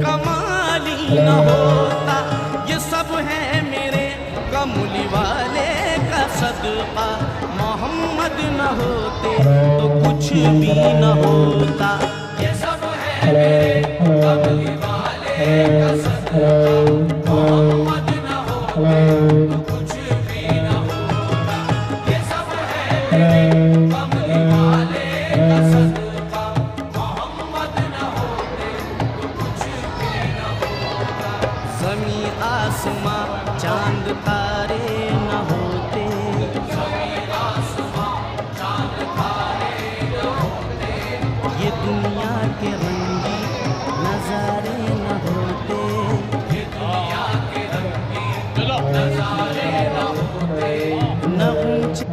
کمالی نہ ہوتا. یہ سب ہے میرے کملی والے کا صدقہ. محمد نہ ہوتے تو کچھ بھی نہ ہوتا. یہ سب ہے میرے کملی والے کا صدقہ. محمد نہ ہوتے تو کچھ بھی نہ ہوتا. یہ سب ہے میرے کملی والے کا صدقہ. محمد نہ ہوتے تو کچھ بھی نہ ہوتا. زمین آسماں چاند تارے نہ ہوتے. زمین آسماں چاند تارے نہ ہوتے. یہ دنیا کے رنگی نظارے نہ ہوتے. یہ دنیا کے رنگی نظارے نہ ہوتے. نہ اونچے